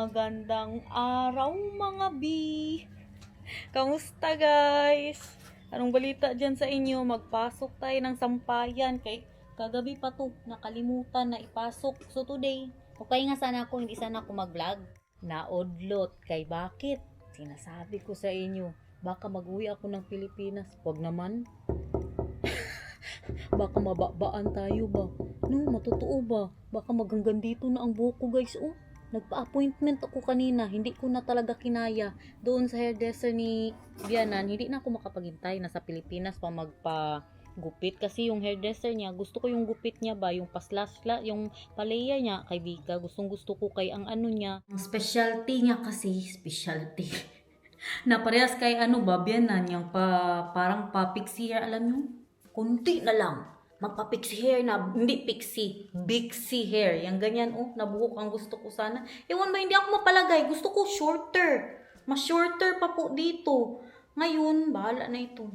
Magandang araw mga B! Kamusta guys? Anong balita dyan sa inyo? Magpasok tayo ng sampayan. Kagabi pa to, nakalimutan na ipasok. So today, okay nga sana ako, hindi sana ako mag-vlog. Naodlot. Kay bakit? Sinasabi ko sa inyo, baka mag-uwi ako ng Pilipinas. Wag naman. Baka mababaan tayo ba? No, matotoo ba? Baka maghanggang dito na ang buhok ko guys. Oh, nagpa-appointment ako kanina. Hindi ko na talaga kinaya. Doon sa hairdresser ni Bianan, hindi na ako makapaghintay. Nasa Pilipinas pa magpa-gupit. Kasi yung hairdresser niya, gusto ko yung gupit niya ba? Yung paslasla, yung palayer niya kay Vika. Gustong gusto ko kay ang ano niya. Ang specialty niya kasi, specialty. Na parehas kay ano ba, Bianan, yung parang pa-pixie hair, alam niyo? Kunti na lang. Magpa-pixie hair na, hindi pixie, bixie hair. Yang ganyan, oh, nabuhok ang gusto ko sana. Ewan ba, hindi ako mapalagay. Gusto ko shorter. Mas shorter pa po dito. Ngayon, bahala na ito.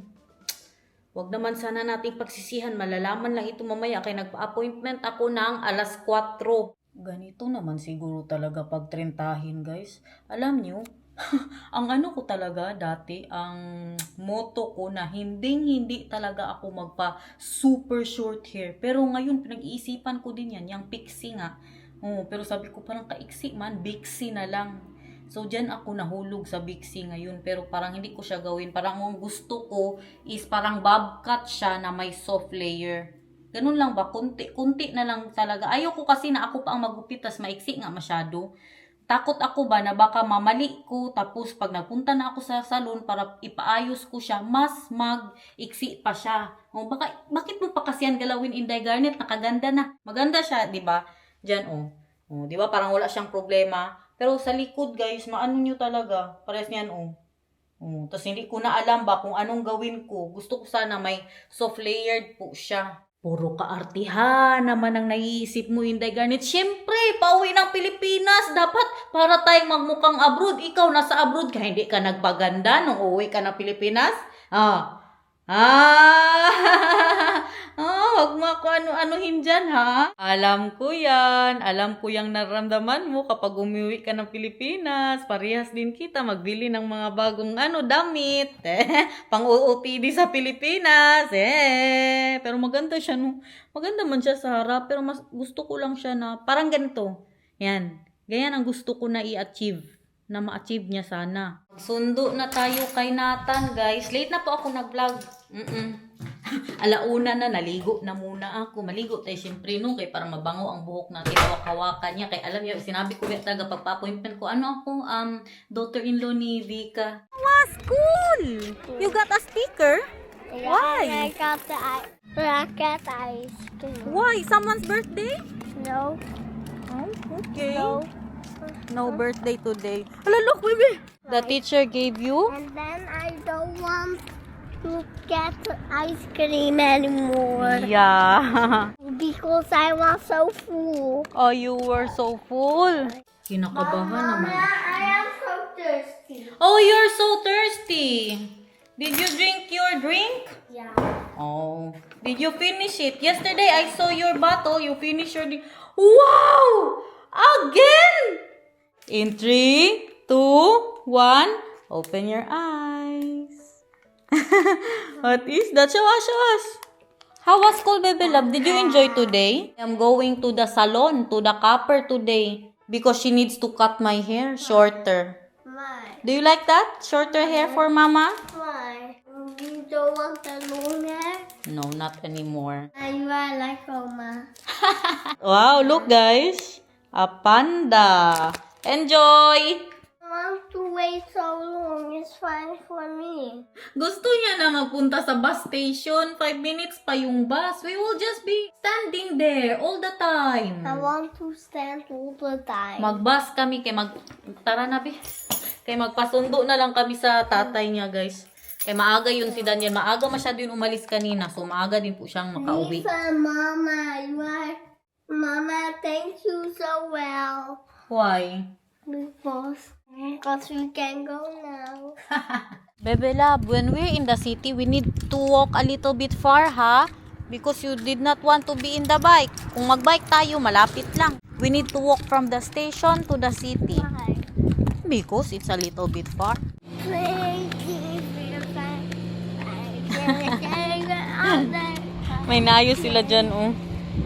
Wag naman sana nating pagsisihan. Malalaman lang ito mamaya. Kaya nagpa-appointment ako ng alas 4. Ganito naman siguro talaga pag trentahin, guys. Alam nyo, ang ano ko talaga dati, ang motto ko na hindi talaga ako magpa super short hair. Pero ngayon pinag-iisipan ko din yan, yung pixie nga. Pero sabi ko parang kaiksi man, bixie na lang. So dyan ako nahulog sa bixie ngayon. Pero parang hindi ko siya gawin. Parang ang gusto ko is parang bob cut siya na may soft layer. Ganun lang ba? Kunti na lang talaga. Ayoko kasi na ako pa ang magupit, tas maiksi nga masyado. Takot ako ba na baka mamali ko, tapos pag nagpunta na ako sa salon para ipaayos ko siya, mas mag-iksi pa siya. Bakit mo pa kasi yan galawin, Inday Garnet? Nakaganda na. Maganda siya, di ba? Diyan, di ba? Parang wala siyang problema. Pero sa likod, guys, maano nyo talaga. Parehas niyan, Tapos hindi ko na alam ba kung anong gawin ko. Gusto ko sana may soft layered po siya. Puro kaartihan naman ang naiisip mo, Inday Garnet. Siyempre, pauwi ng Pilipinas. Dapat para tayong magmukhang abroad. Ikaw nasa abroad ka, hindi ka nagpaganda nung uwi ka ng Pilipinas? Huwag mo ako ano-anuhin dyan, ha? Alam ko yan. Alam ko yung nararamdaman mo kapag umuwi ka ng Pilipinas. Parehas din kita magbili ng mga bagong damit. Pang-OOTD sa Pilipinas. Pero maganda siya, no? Maganda man siya sa harap. Pero mas gusto ko lang siya na parang ganito. Yan. Ganyan ang gusto ko na i-achieve. Na ma-achieve niya sana. Sundo na tayo kay Nathan, guys. Late na po ako nag-vlog. Alauna na, naligo na muna ako. Maligo tayo siyempre no, kay para mabango ang buhok natin. Hawak-hawakan niya. Kay alam niyo, sinabi ko talaga pagpa-appointment ko, ano ako, daughter-in-law ni Vika. Was cool! You got a sticker? Why? I got the rocket ice cream. Why? Someone's birthday? No. Oh, okay. No. No birthday today. Hala, look, baby. The teacher gave you? And then I don't want to get ice cream anymore. Yeah. Because I was so full. Oh, you were so full. Kinakabahan naman. I am so thirsty. Oh, you're so thirsty. Did you drink your drink? Yeah. Oh. Did you finish it? Yesterday, I saw your bottle. You finished your drink. Wow! Again! In 3, 2, 1, open your eyes. What is that? Show us. How was school, baby love? Did you enjoy today? I'm going to the salon, to the copper today. Because she needs to cut my hair shorter. Why? Do you like that? Shorter hair for mama? Why? You don't want the long hair? No, not anymore. And you are like Oma. Wow, look guys. A panda. Enjoy! I want to wait so long. It's fine for me. Gusto niya na magpunta sa bus station. 5 minutes pa yung bus. We will just be standing there all the time. I want to stand all the time. Mag-bus kami. Tara na, be. Kaya magpasundo na lang kami sa tatay niya, guys. Kaya maaga yun si Daniel. Maaga masyado yun umalis kanina. So, maaga din po siyang makauwi. Lisa, Mama, thank you so well. Why? Because we can go now. Bebe love, when we're in the city, we need to walk a little bit far, ha? Because you did not want to be in the bike. Kung mag-bike tayo, malapit lang. We need to walk from the station to the city. Why? Because it's a little bit far. May naayos sila dyan, oh.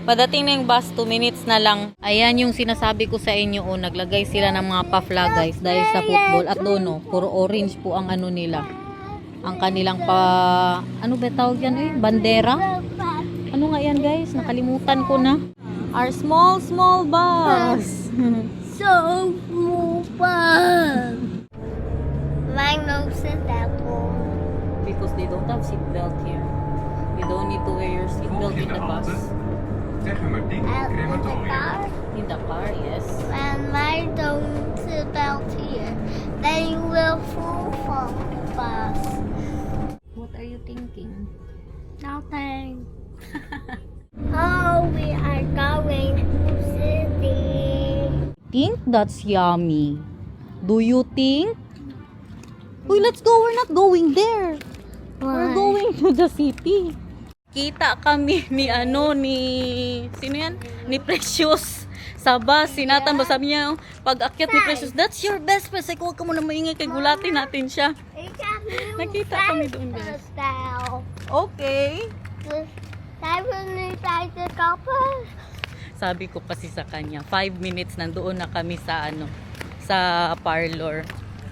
Padating na yung bus, 2 minutes na lang. Ayan yung sinasabi ko sa inyo, oh. Naglagay sila ng mga pafla, guys, dahil sa football. At doon, oh, puro orange po ang ano nila. Ang kanilang ano ba tawag yan, eh? Bandera? Ano nga yan, guys? Nakalimutan ko na. Our small bus. So fun. My nose is apple. Because they don't have seatbelt here. You don't need to wear your seatbelt in the bus. And in the car, In the car, yes. and my don't seatbelt here. Then you will fall from the bus. What are you thinking? Nothing. Oh, we are going to city. Think that's yummy. Do you think? Uy, let's go. We're not going there. We're going to the city. Kita kami ni sino yan? Ni Precious sa bus. Sinatan ba sabi niya, pag akyat ni Precious, that's your best friend. Say, huwag ka muna maingay kay gulatin natin siya. Nakita kami doon, guys. Okay. Sabi ko kasi sa kanya, 5 minutes nandoon na kami sa sa parlor.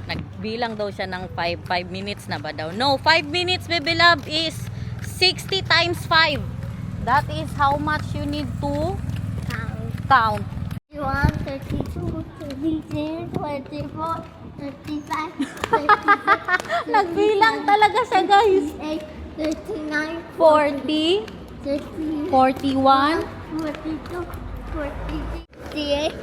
Nagbilang daw siya ng 5 minutes na ba daw? No, 5 minutes, baby love, is 60 times 5. That is how much you need to count. 32, 33, 24, 35, 36, Nagbilang talaga siya, guys. 39, 40, 40, 41, 42, 48,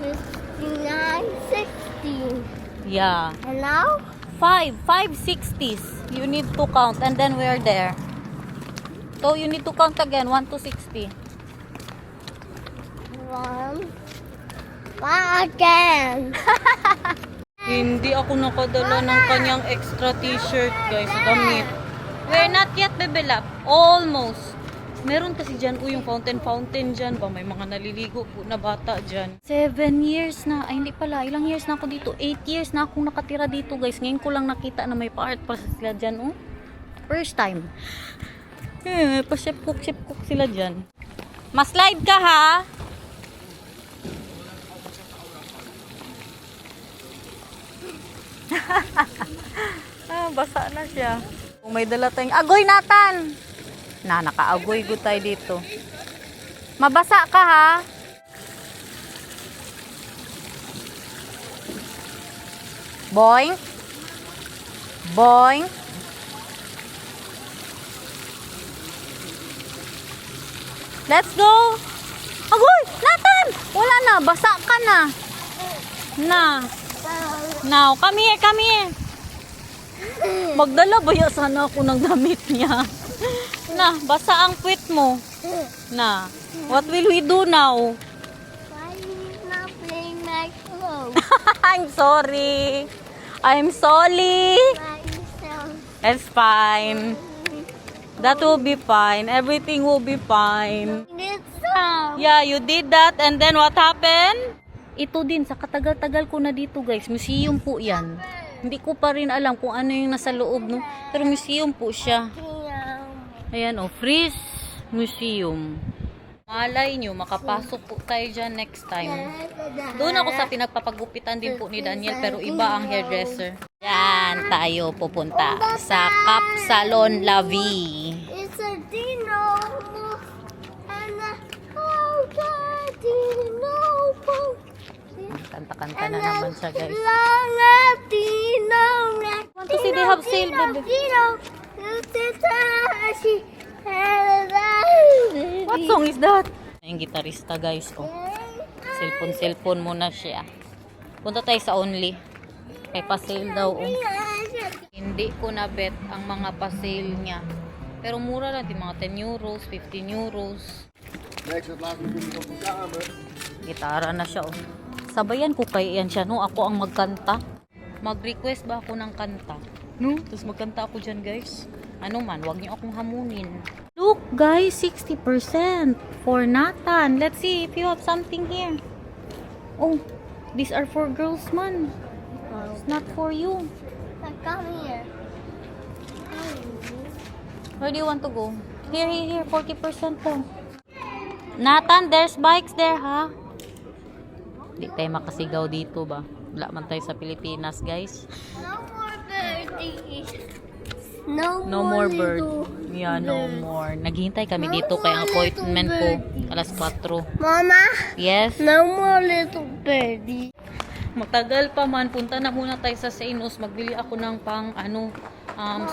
59, 60. yeah. And now? 5 60s. You need to count and then we're there. So you need to count again, 1 to 60. One again. Hindi ako nakadala ng kanyang extra t-shirt, guys. Damit. We're not yet, baby love. Almost. Meron kasi dyan, yung fountain dyan ba? May mga naliligo po na bata dyan. 7 years na. Ay, hindi pala. Ilang years na ako dito? 8 years na akong nakatira dito, guys. Ngayon ko lang nakita na may part pa sila dyan, oh. First time. Pa-chef cook sila dyan. Mas-slide ka, ha? Basa na siya. Kung may dala tayong agoy, Nathan! Nakaagoy ko tayo dito. Mabasa ka, ha? Boing. Boing. Let's go. Agoy, Nathan! Wala na, basa ka na. Now, come here. Magdala ba sana ako ng damit niya? Na, basa ang puwit mo. Na, what will we do now? Why you not playing my clothes? I'm sorry. Why you so It's fine. That will be fine. Everything will be fine. did some? Yeah, you did that and then what happened? Ito din, sa katagal-tagal ko na dito, guys. Museum po yan. Hindi ko pa rin alam kung ano yung nasa loob, no? Pero museum po siya. Ayan, oh, Freeze Museum. Malay nyo, makapasok po tayo dyan next time. Doon ako sa pinagpapagupitan din po ni Daniel, pero iba ang hairdresser. Yan, tayo pupunta sa Cap Salon La Vie. It's a dino. And dino. Kanta-kanta na naman siya, guys. Dino. Want to see they have sale, baby. Dino. What song is that? Yung gitarista, guys, oh. Cellphone muna siya. Punta tayo sa Only. Kay pa-sale daw, oh. Hindi ko na bet ang mga pa-sale niya. Pero mura lang, di mga 10 euros, 15 euros. Gitara na siya, oh. Sabayan ko kay yan siya, no? Ako ang magkanta. Mag-request ba ako ng kanta? No? Tapos magkanta ako dyan, guys. Ano man, wag niyo akong hamunin. Look, guys, 60% for Nathan. Let's see if you have something here. Oh, These are for girls, man. It's not for you. Come here. Where do you want to go? Here, 40% po. Nathan, there's bikes there, ha? Hindi tayo makasigaw dito ba? Wala man tayo sa Pilipinas, guys. No more birdies. No more bird. Yeah, no more. Naghihintay kami dito kay ang appointment ko. Alas 4. Mama, Yes? no more little birdie. Matagal pa man. Punta na muna tayo sa Sainos. Magbili ako ng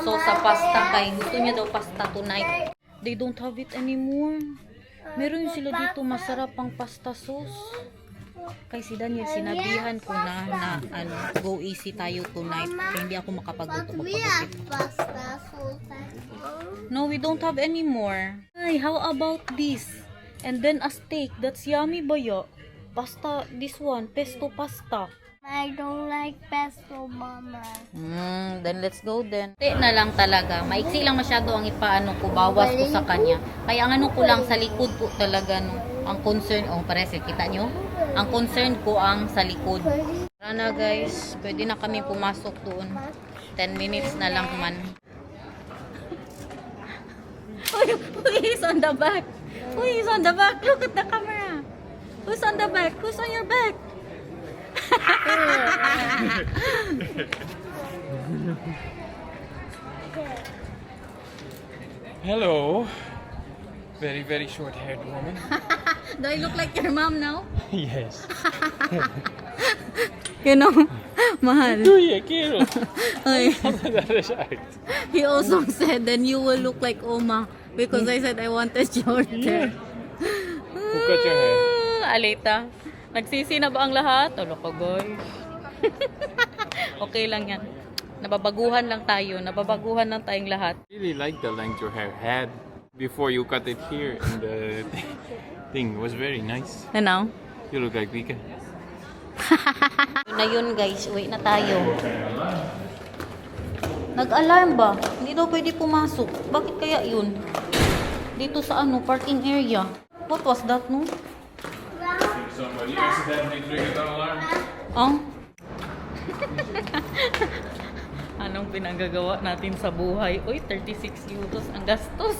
sauce sa pasta kay gusto niya daw pasta tonight. They don't have it anymore. Meron sila dito masarap pang pasta sauce. Kay si Daniel sinabihan ko na go easy tayo tonight. Kaya hindi ako makapagluto But we have magpagupit. pasta sauce. No, we don't have anymore. Ay, how about this? And then a steak. That's yummy ba ya? Pasta, this one, pesto pasta. I don't like pesto, Mama. Then let's go then. Hindi na lang talaga. Maiksi lang masyado ang ipaano ko, bawas ko sa kanya. Kaya ang ano ko lang sa likod po talaga no. Ang concern, pares, kita nyo? Ang concern ko ang sa likod. Tara na guys, pwede na kami pumasok doon. 10 minutes na lang man. Who is on the back? Who is on the back? Look at the camera. Who's on the back? Who's on your back? Hello. Very, very short-haired woman. Do I look like your mom now? Yes. You know, mahal. Tuya, quiero. Ay, That's right. he also said then you will look like Oma because I said I wanted short hair. Who cut your hair? Alita, nagsisi na ba ang lahat? Ano ka guys? Okay lang yan. Nababaguhan lang tayo. Nababaguhan lang tayong lahat. Really like the length your hair had before you cut it here, and the thing was very nice. Ano? You look like Vika. Yun na yun guys, uwi na tayo. Nag-alarm ba? Hindi daw pwede pumasok. Bakit kaya yun? Dito sa parking area. What was that, no? Somebody accidentally triggered the alarm. Oh? Anong pinanggagawa natin sa buhay? Uy, 36 euros ang gastos.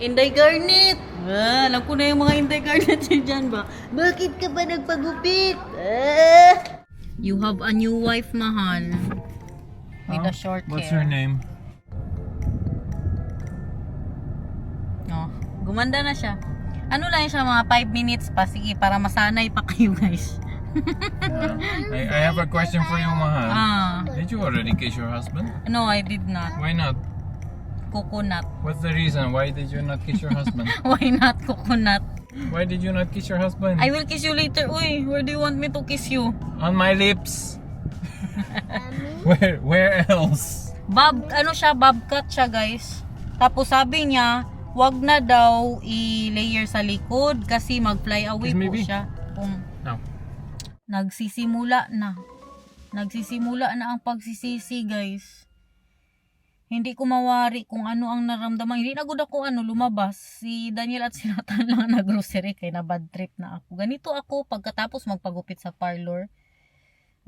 Inday Garnet! Alam ko na yung mga Inday Garnet dyan ba? Bakit ka ba nagpagupit? You have a new wife, mahal. With a short What's hair. her name? Oh, gumanda na siya. Ano lang siya, mga 5 minutes pa. Sige, para masanay pa kayo, guys. I have a question for you, Mahal. Ah, Did you already kiss your husband? no, I did not. Why not? Coconut. What's the reason? Why did you not kiss your husband? Why not coconut? Why did you not kiss your husband? I will kiss you later. Uy, where do you want me to kiss you? On my lips. Where else? Bobcat siya, guys. Tapos sabi niya, wag na daw i-layer sa likod kasi mag-fly away Kiss po me, B. siya. No. Nagsisimula na. Nagsisimula na ang pagsisisi, guys. Hindi ko mawari kung ano ang naramdaman. Hindi na gud ako lumabas. Si Daniel at si Nathan lang nag-grocery kay na bad trip na ako. Ganito ako pagkatapos magpagupit sa parlor.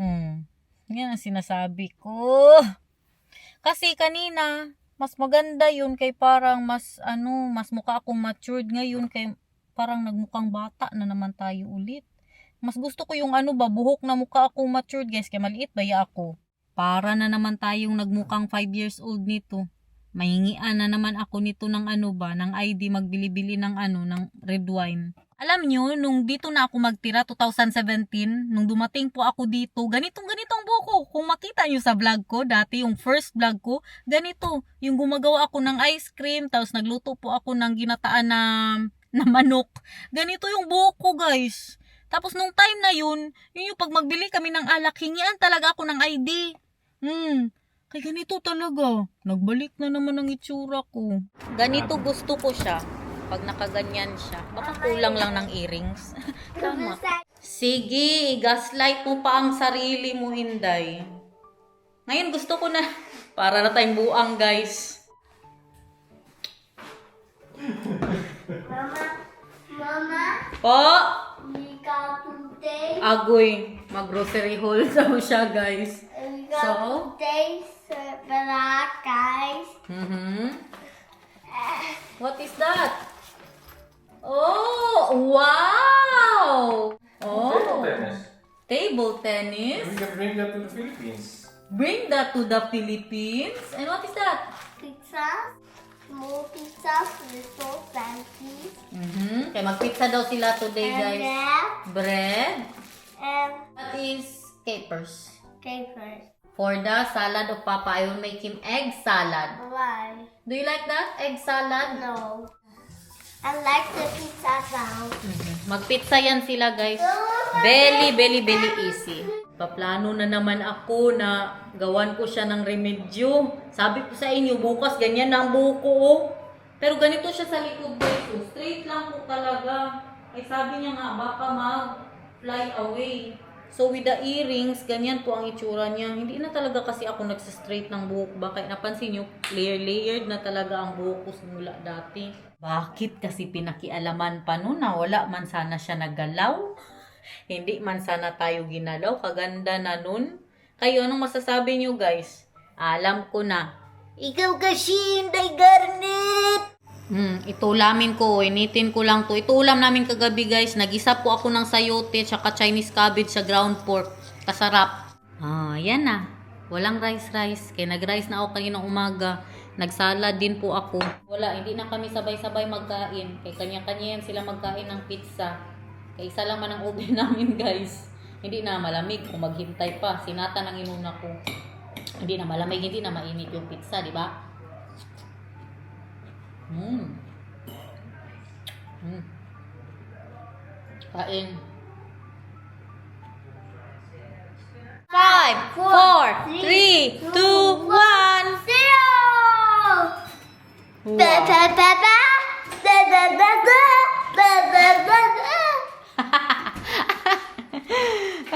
Yan ang sinasabi ko. Kasi kanina, mas maganda yun kay parang mas mukha akong matured ngayon kay parang nagmukhang bata na naman tayo ulit. Mas gusto ko yung buhok na mukha akong matured, guys, kay maliit ba ya ako. Para na naman tayong nagmukhang 5 years old nito. Mahingian na naman ako nito ng ng ID, magbili-bili ng ng red wine. Alam nyo, nung dito na ako magtira, 2017, nung dumating po ako dito, ganitong buhok ko. Kung makita nyo sa vlog ko, dati yung first vlog ko, ganito. Yung gumagawa ako ng ice cream, tapos nagluto po ako ng ginataan na manok. Ganito yung buhok ko, guys. Tapos nung time na yun yung pag magbili kami ng alak, hingian talaga ako ng ID. Kaya ganito talaga. Nagbalik na naman ang itsura ko. Ganito gusto ko siya. Pag nakaganyan siya. Baka kulang lang ng earrings. Tama. Sige, gaslight mo pa ang sarili mo, Hinday. Ngayon gusto ko na. Para na tayong buang, guys. Mama, Po! We got today. Agoy, mag-grocery haul daw siya, guys. We got So? today's black guys. What is that? Oh, wow! Oh, table tennis. We can bring that to the Philippines. Bring that to the Philippines. And what is that? Pizza. Small pizzas, little fancy. Kaya mag-pizza daw sila today, And guys. that. Bread. And That is capers. papers. For the salad of Papa, I will make him egg salad. Why? Do you like that? Egg salad? No. I like the pizza now. Mag-pizza yan sila, guys. Belly easy. Paplano na naman ako na gawan ko siya ng remedyo. Sabi ko sa inyo, bukas ganyan na ang buko, oh. Pero ganito siya sa likod, guys. Oh. Straight lang po talaga. Ay sabi niya nga, baka mag-fly away. So with the earrings, ganyan po ang itsura niya. Hindi na talaga kasi ako nagsistraight ng buhok. Baka napansin niyo, layered na talaga ang buhok ko simula dati. Bakit kasi pinakialaman pa nun na wala man sana siya naggalaw? Hindi man sana tayo ginalaw. Kaganda na nun. Kayo, anong masasabi niyo, guys? Alam ko na. Ikaw kasi, Inday Garnet! Itulamin ko. Initin ko lang to. Ito ulam namin kagabi, guys. Nagisa po ako ng sayote tsaka Chinese cabbage sa ground pork. Kasarap. Yan na. Walang rice. Kaya nag-rice na ako kaninang umaga. Nagsalad din po ako. Wala, hindi na kami sabay-sabay magkain. Kaya kanya-kanya yan sila magkain ng pizza. Kaya isa lang man ang oven namin, guys. Hindi na malamig kung maghintay pa. Sinata ng inuna ko. Hindi na malamig, hindi na mainit yung pizza, di ba? Kain. 5, 4, 3, 2, 1. Zero! Wow. Da da da da! Da da da da! Da da da da!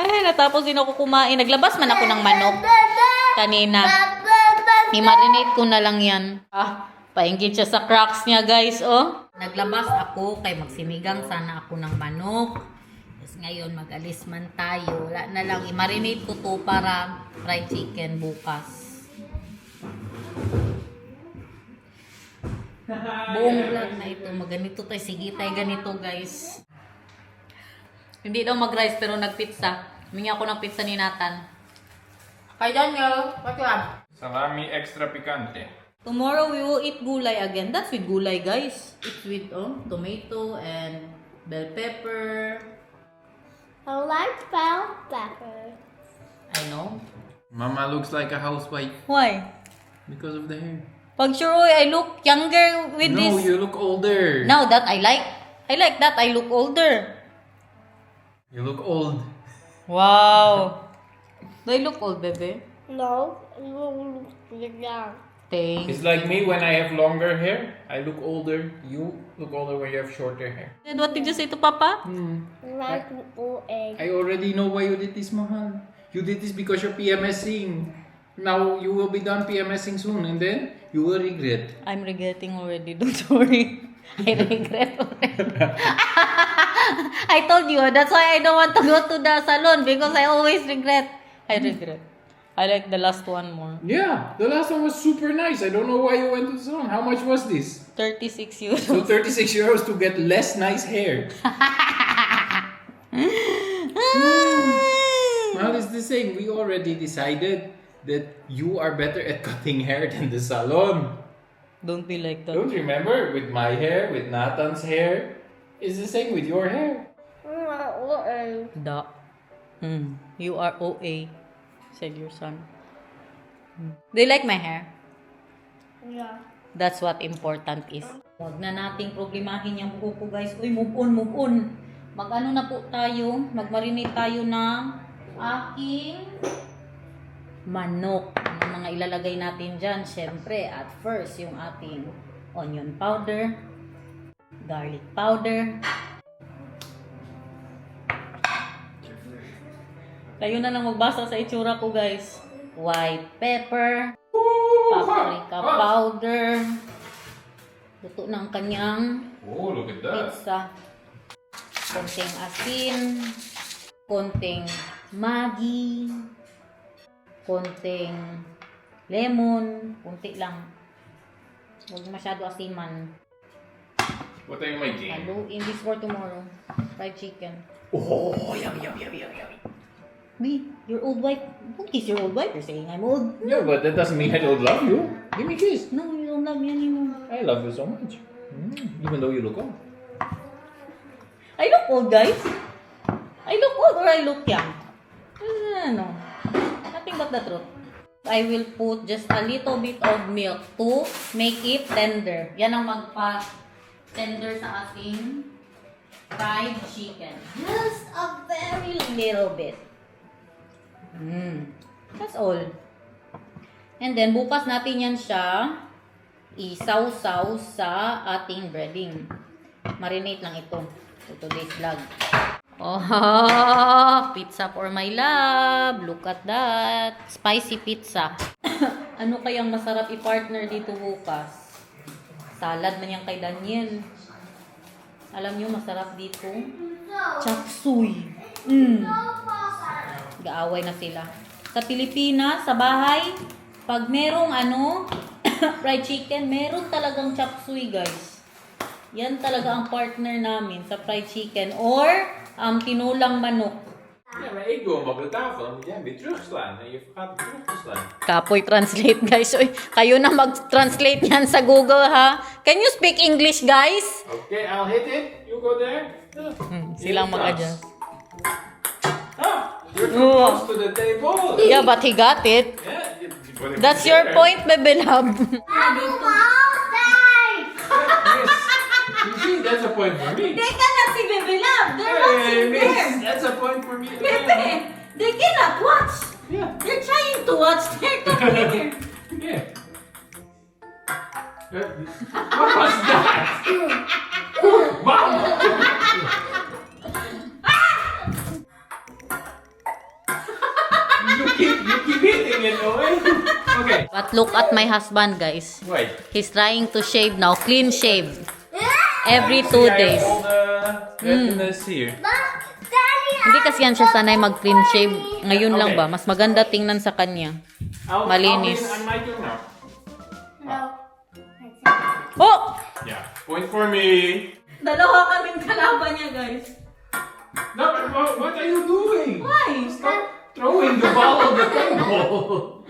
Ay, natapos din ako kumain. Naglabas man ako ng manok kanina. I-marinate ko na lang yan. Paingit siya sa cracks niya, guys, oh. Naglabas ako kay magsinigang sana ako ng manok. Tapos ngayon, mag-alis man tayo. Wala na lang. I-marinate ko to para fried chicken bukas. Buong vlog na ito. Maganito tayo. Sige tayo ganito, guys. Hindi daw mag-rice pero nag-pizza. Humingi ako ng pizza ni Nathan. Kay Daniel, what you have? Salami extra picante. Tomorrow we will eat gulay again. That's with gulay, guys. It's with tomato and bell pepper. I like bell pepper. I know. Mama looks like a housewife Why? because of the hair. Pag sure I look younger with No, this. you look older. Now that I like that I look older. You look old. Wow. Do I look old, baby? No, you look young. Thanks. It's like me when I have longer hair. I look older. You look older when you have shorter hair. And what did you say to Papa? Like egg. I already know why you did this, Mahal. You did this because you're PMSing. Now you will be done PMSing soon and then you will regret. I'm regretting already. Don't worry. I regret already. I told you, that's why I don't want to go to the salon because I always regret. I regret. I like the last one more. Yeah, the last one was super nice. I don't know why you went to the salon. How much was this? 36 euros. So 36 euros to get less nice hair. Well, it's the same. We already decided that you are better at cutting hair than the salon. Don't be like that. Don't you remember? With my hair, with Nathan's hair. It's the same with your hair. Da. You are OA, said your son. Do you like my hair? Yeah. That's what important is. Huwag na nating problemahin yung buhok ko, guys. Uy, move on. Mag-ano na po tayo? Mag-marinate tayo ng aking manok. Ano mga ilalagay natin dyan? Siyempre, at first, yung ating onion powder, garlic powder. Kayo na lang magbasa sa itsura ko, guys. White pepper, paprika powder. Luto na ang kanyang Oh, look at pizza. konting asin, konting Maggi, konting lemon, konti lang. Huwag masyado asiman. What are you making? Haluin this for tomorrow. Fried chicken. Oh, yummy. Me, your old wife. Don't kiss your old wife. You're saying I'm old. Yeah, but that doesn't mean I don't love you. Give me a kiss. No, you don't love me anymore. I love you so much. Even though you look old. I look old, guys. I look old or I look young? No. Nothing but the truth. I will put just a little bit of milk to make it tender. Yan ang magpa-tender sa ating fried chicken. Just a very little bit. That's all. And then, bukas natin yan siya isaw-saw sa ating breading. Marinate lang ito for today's vlog. Oh, pizza for my love. Look at that. Spicy pizza. Ano kayang masarap i-partner dito bukas? Salad man yan kay Daniel. Alam nyo, masarap dito. Chop suey. Gaaway na sila. Sa Pilipinas, sa bahay, pag merong fried chicken, meron talagang chop suey, guys. Yan talaga ang partner namin sa fried chicken or tinulang manok. Ja, maar ik doe hem op de tafel, dan moet jij hem weer terugslaan. En je vergaat hem terug te slaan. Kapoy translate, guys. Uy, kayo na mag-translate yan sa Google, ha? Can you speak English, guys? Okay, I'll hit it. You go there. Silang mag-adjust. You're too close to the table. Yeah, but he got it. Yeah, you That's your point, baby love. Yes. You see, that's a point for me. They cannot see baby love. They're watching there. That's a point for me. Pepe, they cannot watch. Yeah. They're trying to watch their computer. Yeah. What was that? Wow. You keep hitting it away. Okay. But look at my husband, guys. Wait. He's trying to shave now. Clean shave. Every 2 See, I have days. all the redness here. Hindi kasi yan siya sanay mag-clean shave. Ngayon lang ba? Mas maganda tingnan sa kanya. Malinis. On my turn now. Oh! Yeah. Point for me. Dalawa kaming kalaban niya, guys. No, but what are you doing? Why? Stop throwing the ball on the table.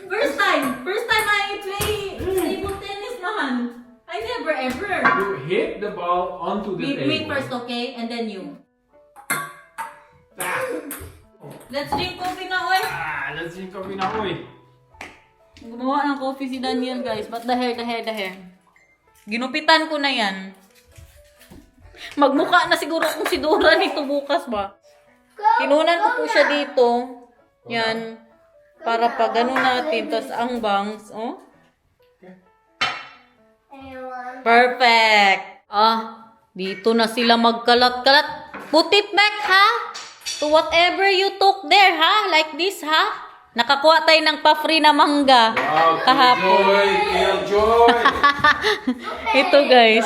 First time I play table tennis, man. I never ever. You hit the ball onto the table. Me first, okay? And then you. Ah. Let's drink coffee na, oy. Let's drink coffee now, oy. Gumawa ng coffee si Daniel, guys. But the hair. Ginupitan ko na yan. Magmukha na siguro kung si Dora nito bukas ba. Kinunan ko po siya dito. Yan. Para pag gano'n natin. Tapos ang bangs. Oh. Perfect. Dito na sila magkalat-kalat. Put it back, ha? To whatever you took there, ha? Like this, ha? Nakakuha tayo ng pa-free na mangga. Wow, kahapon. Killjoy. Ito, guys.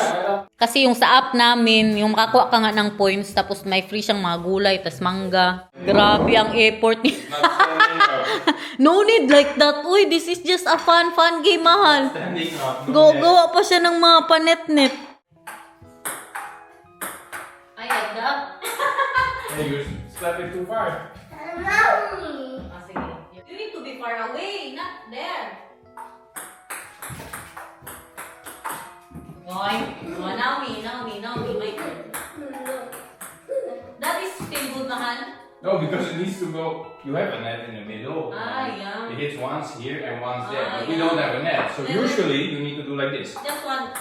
Kasi yung sa app namin, yung makakuha ka nga ng points, tapos may free siyang mga gulay, tapos mangga. Grabe ang effort niya. No need like that. Uy, this is just a fun game, mahal. Standing up. Gawa pa siya ng mga panet-net. I like that. Hey, you slap it too far. Sige. You need to be far away, not there. Now me, my turn. That is still good, mahal. No, because it needs to go. You have a net in the middle. Yeah. It hits once here and once there. But we Yeah. don't have a net. So Then- usually you need to do like this. Just one.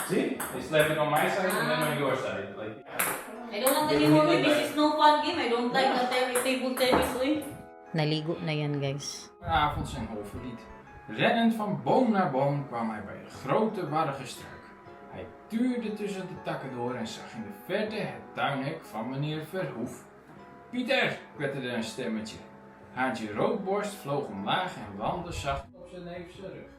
See? They slap it on my side and then on your side. Like I don't want anymore. This is no fun game. I don't like the table tennis. Naligo na yan, guys. avond zijn overliet. Rennend van boom naar boom kwam hij bij een grote warrige struik. Hij tuurde tussen de takken door en zag in de verte het tuinhek van meneer Verhoef. Pieter, kwetterde een stemmetje. Haantje Roodborst vloog omlaag en wandelde zacht op zijn neef zijn rug.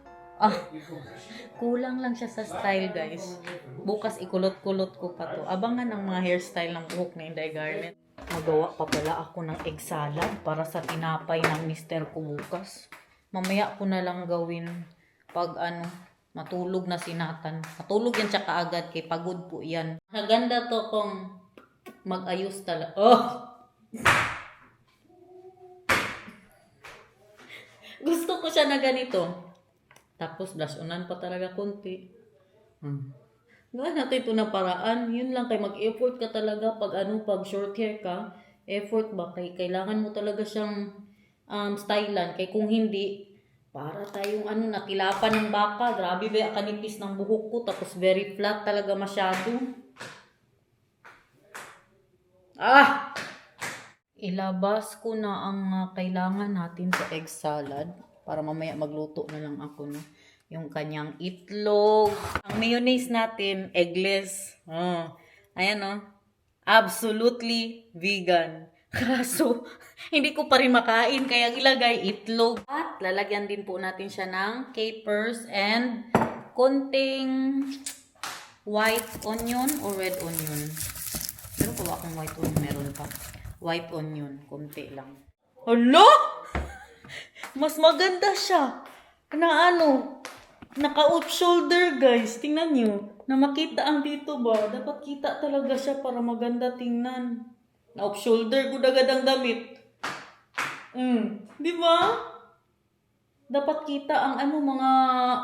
Kulang lang siya sa style, guys. Bukas ikulot-kulot ko pa to. Abangan ang mga hairstyle ng buhok ni Inday Garnet. Magawa pa pala ako ng egg salad para sa tinapay ng mister ko bukas. Mamaya ko na lang gawin pag matulog na si Nathan. Matulog yan siya kaagad kay pagod po yan. Maganda to kung mag-ayos talaga. Gusto ko siya na ganito. Tapos blush onan pa talaga konti. Gawin natin ito na paraan. Yun lang kay mag-effort ka talaga pag short hair ka. Effort ba? Kailangan mo talaga siyang stylan. Kay kung hindi, para tayong natilapan ng baka. Grabe ba kanipis ng buhok ko. Tapos very flat talaga masyado. Ilabas ko na ang kailangan natin sa egg salad. Para mamaya magluto na lang ako yung kanyang itlog. Ang mayonnaise natin, eggless. Ayan absolutely vegan. Kaso, hindi ko pa rin makain, kaya ilagay itlog. At lalagyan din po natin siya ng capers and konting white onion or red onion. Pero kung akong white onion, meron pa. White onion, konti lang. Hala! Mas maganda siya. Naka-off shoulder, guys. Tingnan nyo. Na makita ang dito ba? Dapat kita talaga siya para maganda tingnan. Na-off shoulder, gudagad ang damit. Di ba? Dapat kita ang mga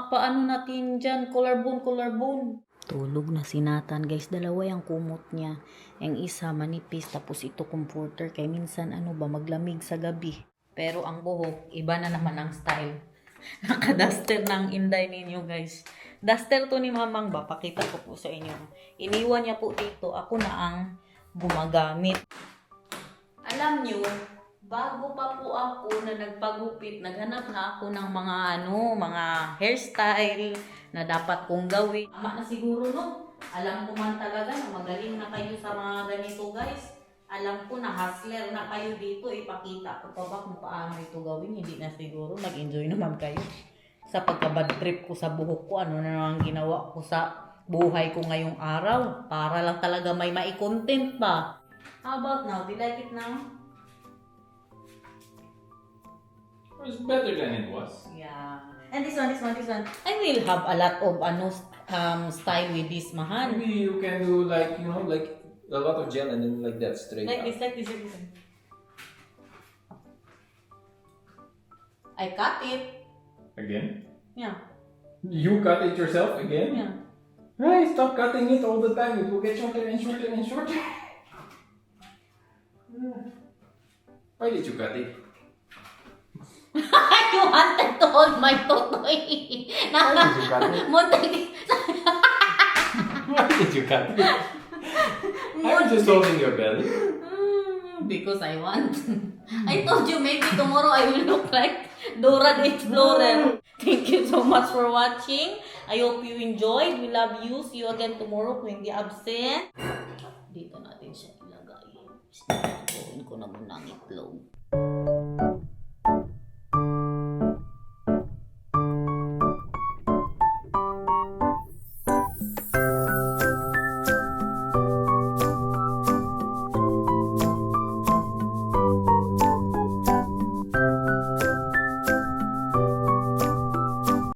paano natin dyan. Collarbone. Tulog na si Nathan, guys. Dalawa yung kumot niya. Yung isa manipis, tapos ito comforter. Kaya minsan maglamig sa gabi. Pero ang buhok, iba na naman ang style. Naka-duster ng Inday ninyo, guys. Duster to ni Mamang ba? Pakita ko po sa inyo. Iniwan niya po dito. Ako na ang gumagamit. Alam nyo, bago pa po ako na nagpagupit, naghanap na ako ng mga hairstyle na dapat kong gawin. Tama na siguro, no? Alam ko man talaga na magaling na kayo sa mga ganito, guys. Alam ko na hustler na kayo dito, ipakita ko pa ba kung paano ito gawin. Hindi na siguro, nag-enjoy naman kayo. Sa pagka-bad trip ko sa buhok ko, ano na naman ginawa ko sa buhay ko ngayong araw. Para lang talaga may mai-content pa. How about now? Do you like it now? It's better than it was. Yeah. And this one. I will have a lot of style with this, mahan. Maybe you can do like a lot of gel and then like that straight Like up. this. I cut it. Again? Yeah. You cut it yourself again? Yeah. Right, stop cutting it all the time. It will get shorter and shorter and shorter. Why did you cut it? You wanted to hold my totoy. Why did you cut it? Why did you cut it? I'm just holding your belly. Because I want. I told you maybe tomorrow I will look like Dora the Explorer. Thank you so much for watching. I hope you enjoyed. We love you. See you again tomorrow kung hindi absent. Dito natin siya ilagay. Gawin ko na muna ang itlog.